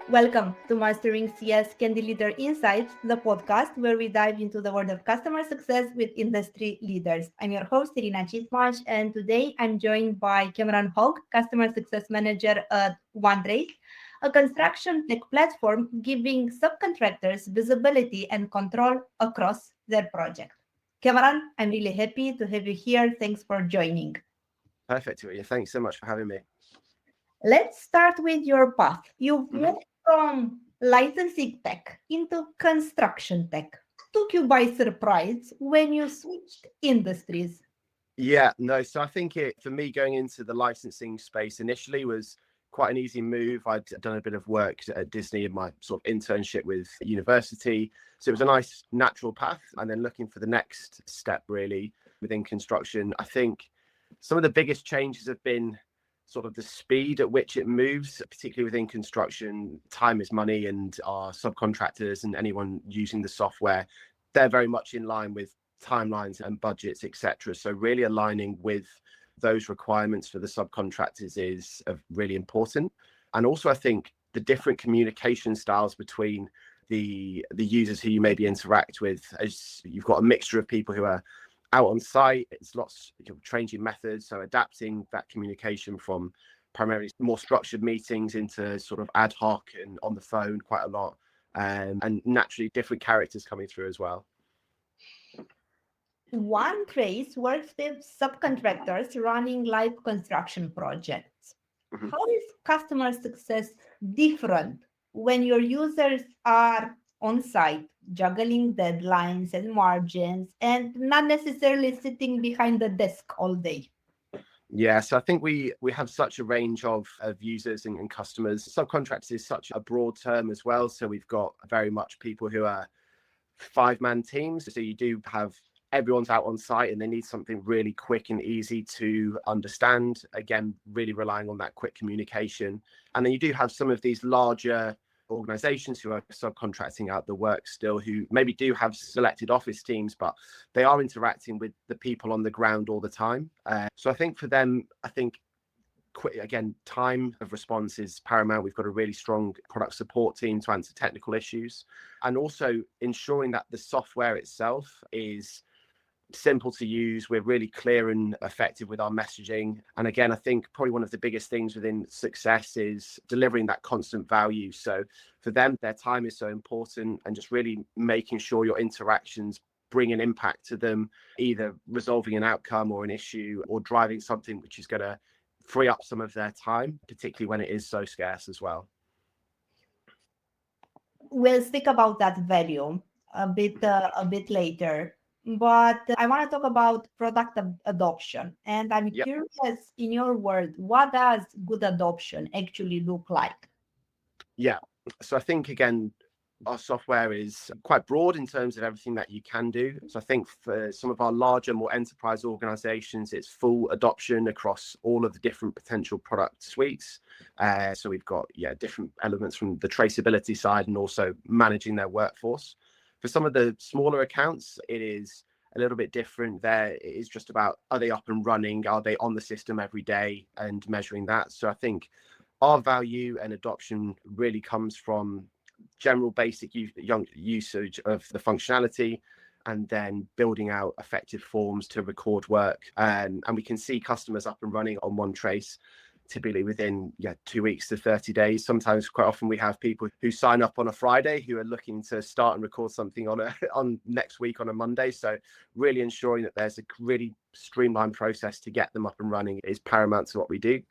Welcome to Mastering CS Candid Leader Insights, the podcast where we dive into the world of customer success with industry leaders. I'm your host, Irina Cismas, and today I'm joined by Cameron Hogg, Customer Success Manager at OneTrace, a construction tech platform giving subcontractors visibility and control across their project. Cameron, I'm really happy to have you here. Thanks for joining. Perfect. Yeah, thanks so much for having me. Let's start with your path. You've moved from licensing tech into construction tech. Took you by surprise when you switched industries. Yeah, no, so I think for me going into the licensing space initially was quite an easy move. I'd done a bit of work at Disney in my sort of internship with university. So it was a nice natural path. And then looking for the next step really within construction, I think some of the biggest changes have been sort of the speed at which it moves, particularly within construction. Time is money, and our subcontractors and anyone using the software, they're very much in line with timelines and budgets, etc. So really aligning with those requirements for the subcontractors is really important. And also, I think the different communication styles between the users who you maybe interact with, as you've got a mixture of people who are out on site, it's lots of changing methods. So adapting that communication from primarily more structured meetings into sort of ad hoc and on the phone quite a lot, and naturally different characters coming through as well. OneTrace works with subcontractors running live construction projects. Mhm. How is customer success different when your users are on site, juggling deadlines and margins, and not necessarily sitting behind the desk all day? Yeah, so I think we have such a range of users and customers. Subcontractors is such a broad term as well. So we've got very much people who are 5-man teams. So you do have everyone's out on site and they need something really quick and easy to understand. Again, really relying on that quick communication. And then you do have some of these larger organizations who are subcontracting out the work still, who maybe do have selected office teams, but they are interacting with the people on the ground all the time. So I think for them, I think again, time of response is paramount. We've got a really strong product support team to answer technical issues, and also ensuring that the software itself is simple to use. We're really clear and effective with our messaging. And again, I think probably one of the biggest things within success is delivering that constant value. So for them, their time is so important, and just really making sure your interactions bring an impact to them, either resolving an outcome or an issue, or driving something which is going to free up some of their time, particularly when it is so scarce as well. We'll speak about that value a bit later. But I want to talk about product adoption. And I'm Yep. curious, in your world, what does good adoption actually look like? Yeah. So I think, again, our software is quite broad in terms of everything that you can do. So I think for some of our larger, more enterprise organizations, it's full adoption across all of the different potential product suites. So we've got, different elements from the traceability side and also managing their workforce. For some of the smaller accounts, it is a little bit different. There it is just about, are they up and running? Are they on the system every day and measuring that? So I think our value and adoption really comes from general basic usage of the functionality, and then building out effective forms to record work. And we can see customers up and running on OneTrace typically within 2 weeks to 30 days. Sometimes, quite often, we have people who sign up on a Friday who are looking to start and record something on next week on a Monday. So really ensuring that there's a really streamlined process to get them up and running is paramount to what we do.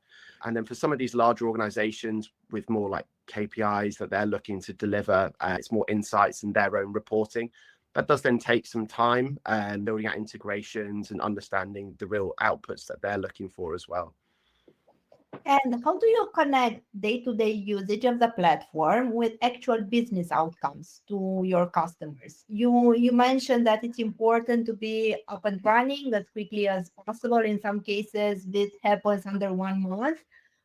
And then for some of these larger organizations with more like KPIs that they're looking to deliver, it's more insights and their own reporting. That does then take some time and building out integrations and understanding the real outputs that they're looking for as well. And how do you connect day-to-day usage of the platform with actual business outcomes to your customers? You mentioned that it's important to be up and running as quickly as possible. In some cases, this happens under 1 month.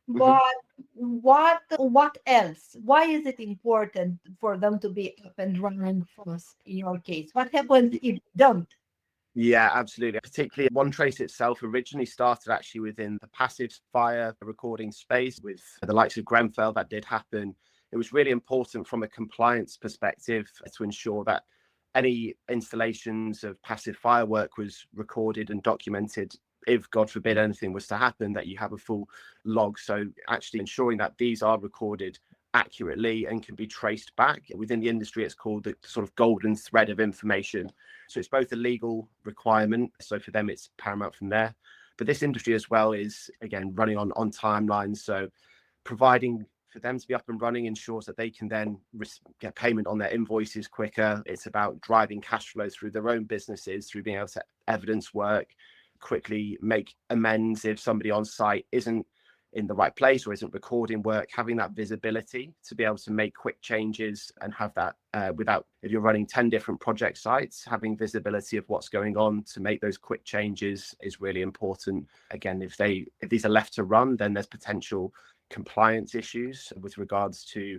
Mhm. But what else? Why is it important for them to be up and running fast in your case? What happens if they don't? Yeah, absolutely. Particularly OneTrace itself originally started actually within the passive fire recording space with the likes of Grenfell. That did happen it was really important from a compliance perspective to ensure that any installations of passive firework was recorded and documented. If God forbid anything was to happen, that you have a full log. So actually ensuring that these are recorded accurately and can be traced back. Within the industry, it's called the sort of golden thread of information. So it's both a legal requirement, so for them it's paramount from there, but this industry as well is again running on timelines. So providing for them to be up and running ensures that they can then get payment on their invoices quicker. It's about driving cash flow through their own businesses, through being able to evidence work, quickly make amends if somebody on site isn't in the right place or isn't recording work. Having that visibility to be able to make quick changes and have that without, if you're running 10 different project sites, having visibility of what's going on to make those quick changes is really important. Again, if these are left to run, then there's potential compliance issues with regards to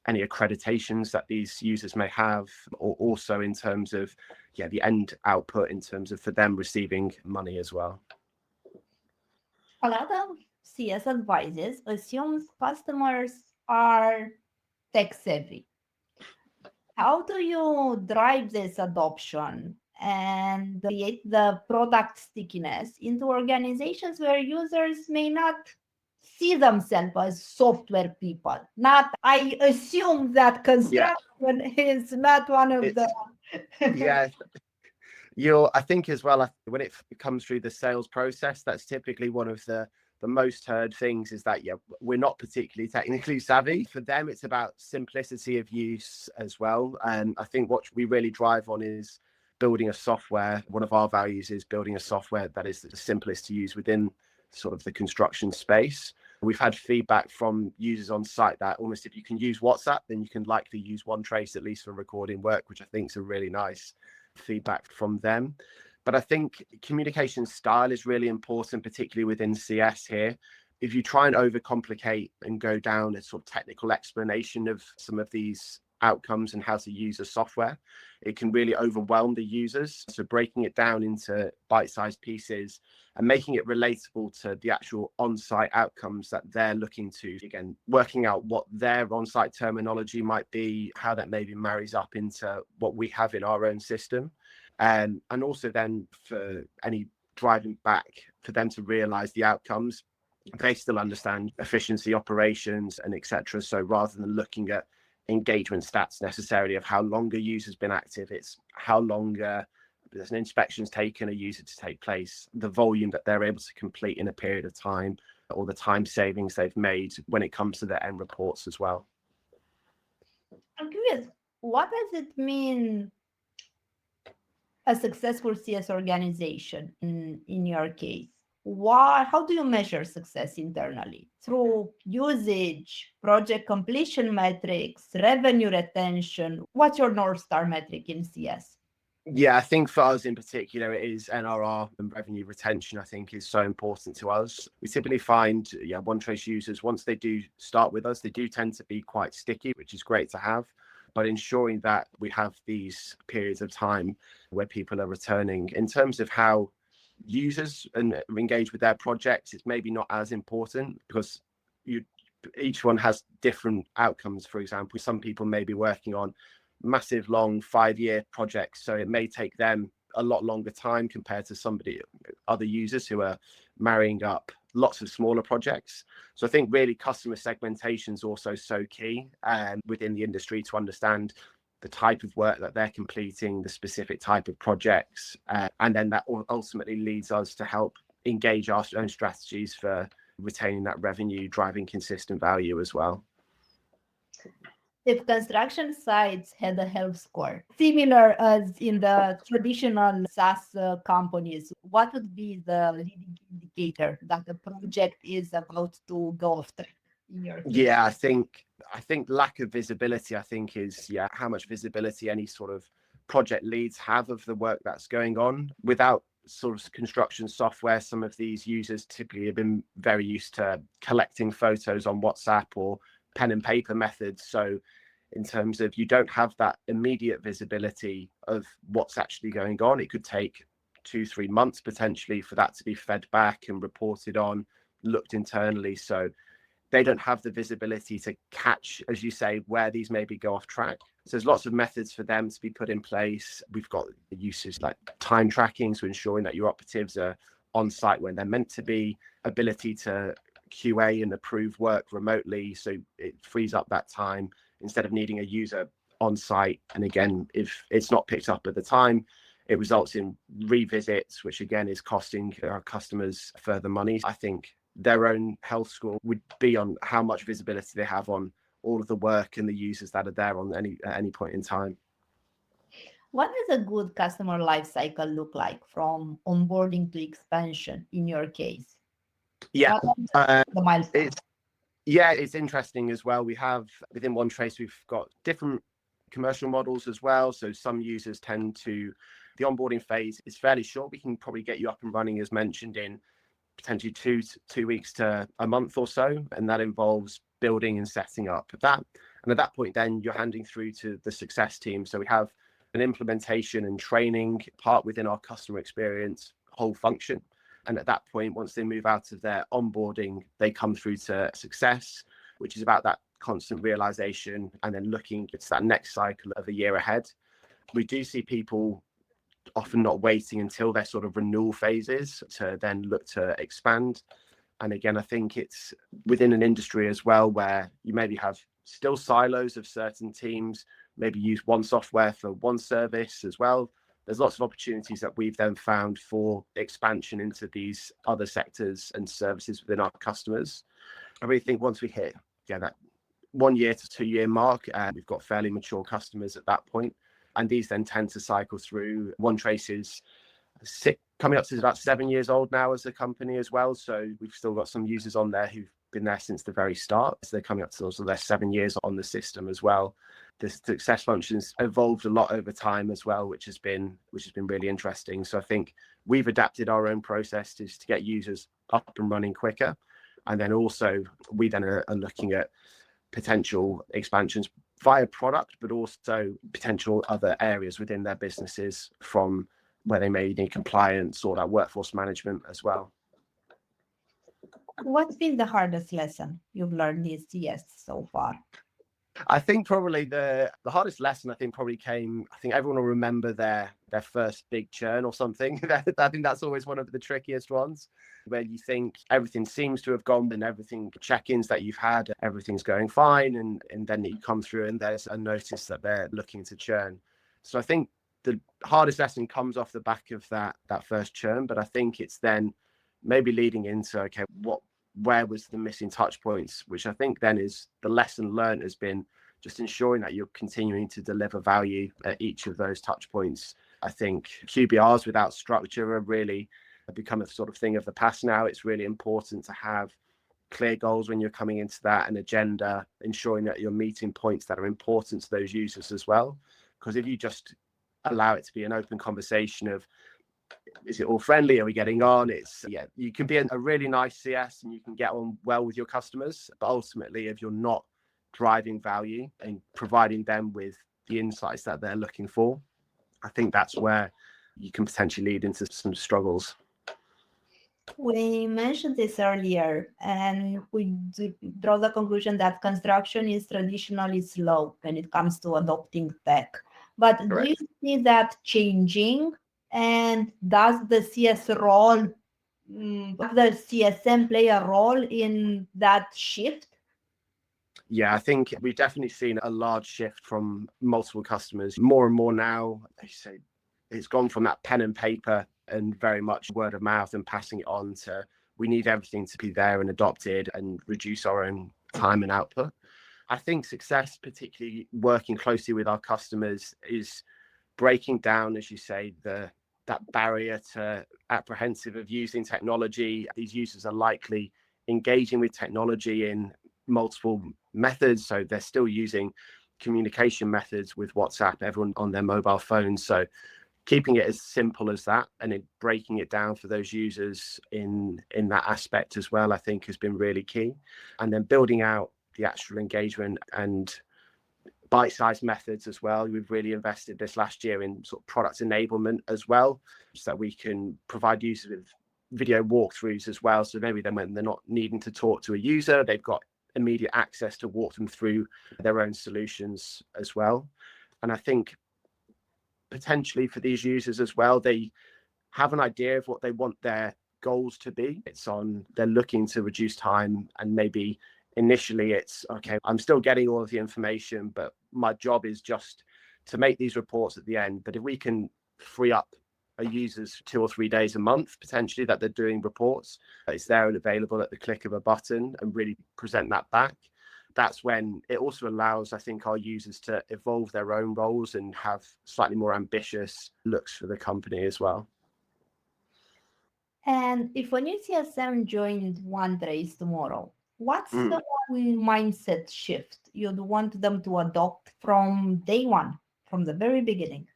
any accreditations that these users may have, or also in terms of the end output in terms of for them receiving money as well. A lot of CS advices assumes customers are tech savvy. How do you drive this adoption and create the product stickiness into organizations where users may not see themselves as software people? Not, I assume that construction is not one of the. Yeah. I think as well, when it comes through the sales process, that's typically one of the most heard things is that, we're not particularly technically savvy. For them, it's about simplicity of use as well. And I think what we really drive on is building a software. One of our values is building a software that is the simplest to use within sort of the construction space. We've had feedback from users on site that almost if you can use WhatsApp, then you can likely use OneTrace, at least for recording work, which I think is a really nice feedback from them. But I think communication style is really important, particularly within CS here. If you try and overcomplicate and go down a sort of technical explanation of some of these outcomes and how to use a software, it can really overwhelm the users. So breaking it down into bite-sized pieces and making it relatable to the actual on-site outcomes that they're looking to, again, working out what their on-site terminology might be, how that maybe marries up into what we have in our own system. And also then for any driving back, for them to realize the outcomes, they still understand efficiency, operations, and etc. So rather than looking at engagement stats necessarily of how long a user's been active, it's how long there's an inspection's taken a user to take place, the volume that they're able to complete in a period of time, or the time savings they've made when it comes to their end reports as well. I'm curious, what does it mean a successful CS organization in your case? How do you measure success internally? Through usage, project completion metrics, revenue retention? What's your North Star metric in CS? Yeah, I think for us in particular, it is NRR and revenue retention, I think is so important to us. We typically find, OneTrace users, once they do start with us, they do tend to be quite sticky, which is great to have. But ensuring that we have these periods of time where people are returning. In terms of how users engage with their projects, it's maybe not as important because each one has different outcomes. For example, some people may be working on massive long 5-year projects, so it may take them a lot longer time compared to other users who are marrying up lots of smaller projects. So I think really customer segmentation is also so key within the industry to understand the type of work that they're completing, the specific type of projects, and then that ultimately leads us to help engage our own strategies for retaining that revenue, driving consistent value as well. If construction sites had a health score, similar as in the traditional SaaS companies, what would be the leading indicator that the project is about to go after? Yeah, I think lack of visibility, is how much visibility any sort of project leads have of the work that's going on. Without sort of construction software, some of these users typically have been very used to collecting photos on WhatsApp or pen and paper methods. So in terms of you don't have that immediate visibility of what's actually going on, it could take 2-3 months potentially for that to be fed back and reported on, looked internally. So they don't have the visibility to catch, as you say, where these maybe go off track. So there's lots of methods for them to be put in place. We've got uses like time tracking, so ensuring that your operatives are on site when they're meant to be, ability to QA and approve work remotely, so it frees up that time instead of needing a user on site. And again, if it's not picked up at the time, it results in revisits, which again is costing our customers further money. I think their own health score would be on how much visibility they have on all of the work and the users that are there on at any point in time. What does a good customer lifecycle look like from onboarding to expansion in your case? Yeah, What are the milestones? it's interesting as well. We have within OneTrace, we've got different commercial models as well. So some users tend to, the onboarding phase is fairly short. We can probably get you up and running, as mentioned, in potentially two weeks to a month or so. And that involves building and setting up that. And at that point, then you're handing through to the success team. So we have an implementation and training part within our customer experience whole function. And at that point, once they move out of their onboarding, they come through to success, which is about that constant realization and then looking at that next cycle of a year ahead. We do see people often not waiting until their sort of renewal phases to then look to expand. And again, I think it's within an industry as well where you maybe have still silos of certain teams, maybe use one software for one service as well. There's lots of opportunities that we've then found for expansion into these other sectors and services within our customers. I really think once we hit that 1 year to 2 year mark, we've got fairly mature customers at that point. And these then tend to cycle through. OneTrace is coming up to about 7 years old now as a company as well. So we've still got some users on there who've been there since the very start. So they're coming up to also their 7 years on the system as well. The success functions evolved a lot over time as well, which has been really interesting. So I think we've adapted our own processes to get users up and running quicker. And then also we then are looking at potential expansions via product, but also potential other areas within their businesses from where they may need compliance or that workforce management as well. What's been the hardest lesson you've learned this year so far? I think probably the hardest lesson came, I think everyone will remember their first big churn or something. I think that's always one of the trickiest ones, where you think everything seems to have gone and everything, check-ins that you've had, everything's going fine. And then you come through and there's a notice that they're looking to churn. So I think the hardest lesson comes off the back of that first churn, but I think it's then maybe leading into, okay, where was the missing touch points, which I think then is the lesson learned has been just ensuring that you're continuing to deliver value at each of those touch points. I think QBRs without structure are really become a sort of thing of the past now. It's really important to have clear goals when you're coming into that, an agenda, ensuring that you're meeting points that are important to those users as well. Because if you just allow it to be an open conversation of, is it all friendly? Are we getting on? You can be a really nice CS and you can get on well with your customers. But ultimately, if you're not driving value and providing them with the insights that they're looking for, I think that's where you can potentially lead into some struggles. We mentioned this earlier, and we draw the conclusion that construction is traditionally slow when it comes to adopting tech. But Correct. do you see that changing? And does the CSM play a role in that shift? Yeah, I think we've definitely seen a large shift from multiple customers. More and more now, they say it's gone from that pen and paper and very much word of mouth and passing it on to we need everything to be there and adopted and reduce our own time and output. I think success, particularly working closely with our customers, is breaking down, as you say, that barrier to apprehensive of using technology. These users are likely engaging with technology in multiple methods. So they're still using communication methods with WhatsApp, everyone on their mobile phones. So keeping it as simple as that and then breaking it down for those users in that aspect as well, I think has been really key. And then building out the actual engagement and bite-sized methods as well. We've really invested this last year in sort of product enablement as well, so that we can provide users with video walkthroughs as well. So maybe then when they're not needing to talk to a user, they've got immediate access to walk them through their own solutions as well. And I think potentially for these users as well, they have an idea of what they want their goals to be. They're looking to reduce time, and maybe initially it's, okay, I'm still getting all of the information, but my job is just to make these reports at the end. But if we can free up a user's 2 or 3 days a month, potentially, that they're doing reports, it's there and available at the click of a button, and really present that back, that's when it also allows, I think, our users to evolve their own roles and have slightly more ambitious looks for the company as well. And if a new CSM joined OneTrace tomorrow, what's the one mindset shift you'd want them to adopt from day one, from the very beginning?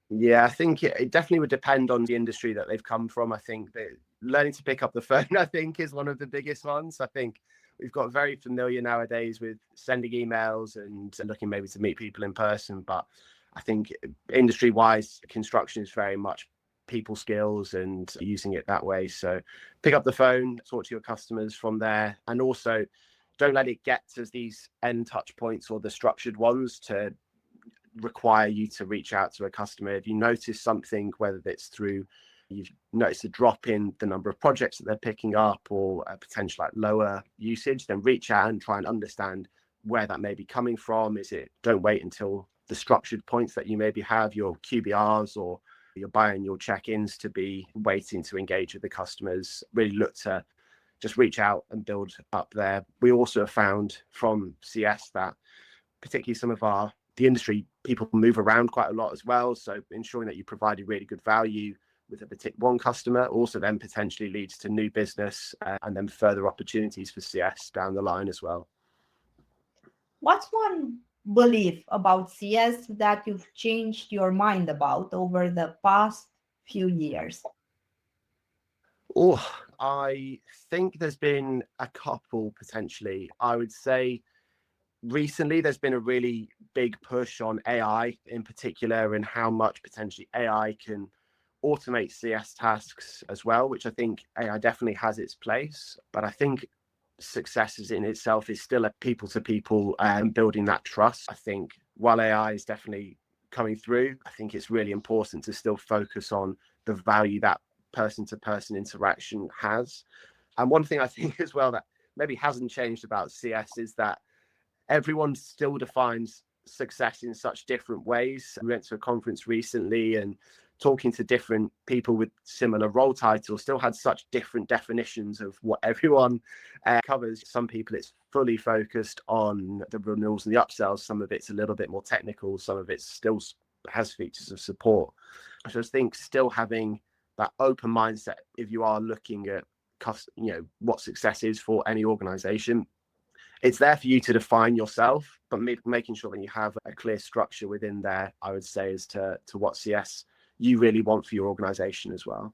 Yeah, I think it definitely would depend on the industry that they've come from. I think that learning to pick up the phone, I think, is one of the biggest ones. I think we've got very familiar nowadays with sending emails and looking maybe to meet people in person. But I think industry-wise, construction is very much people skills and using it that way. So pick up the phone, talk to your customers from there, and also don't let it get to these end touch points or the structured ones to require you to reach out to a customer. If you notice something, whether it's through you've noticed a drop in the number of projects that they're picking up, or a potential lower usage, then reach out and try and understand where that may be coming from. Don't wait until the structured points that you maybe have, your QBRs or your biannual check-ins, to be waiting to engage with the customers. Really look to just reach out and build up there. We also have found from CS that particularly some of the industry people move around quite a lot as well. So ensuring that you provided really good value with a particular one customer also then potentially leads to new business and then further opportunities for CS down the line as well. What's one belief about CS that you've changed your mind about over the past few years? Oh, I think there's been a couple potentially. I would say recently there's been a really big push on AI in particular, and how much potentially AI can automate CS tasks as well, which I think AI definitely has its place. But I think success in itself is still a people to people and building that trust. I think while AI is definitely coming through, I think it's really important to still focus on the value that person to person interaction has. And one thing I think as well that maybe hasn't changed about CS is that everyone still defines success in such different ways. We went to a conference recently, and talking to different people with similar role titles still had such different definitions of what everyone covers. Some people, it's fully focused on the renewals and the upsells. Some of it's a little bit more technical. Some of it still has features of support. I just think still having that open mindset, if you are looking at what success is for any organization, it's there for you to define yourself, but making sure that you have a clear structure within there, I would say, as to what CS you really want for your organization as well.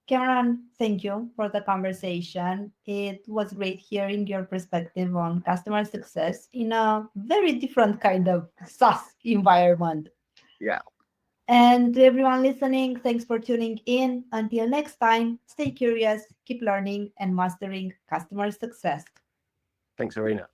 Cameron, thank you for the conversation. It was great hearing your perspective on customer success in a very different kind of SaaS environment. Yeah. And to everyone listening, thanks for tuning in. Until next time, stay curious, keep learning, and mastering customer success. Thanks, Irina.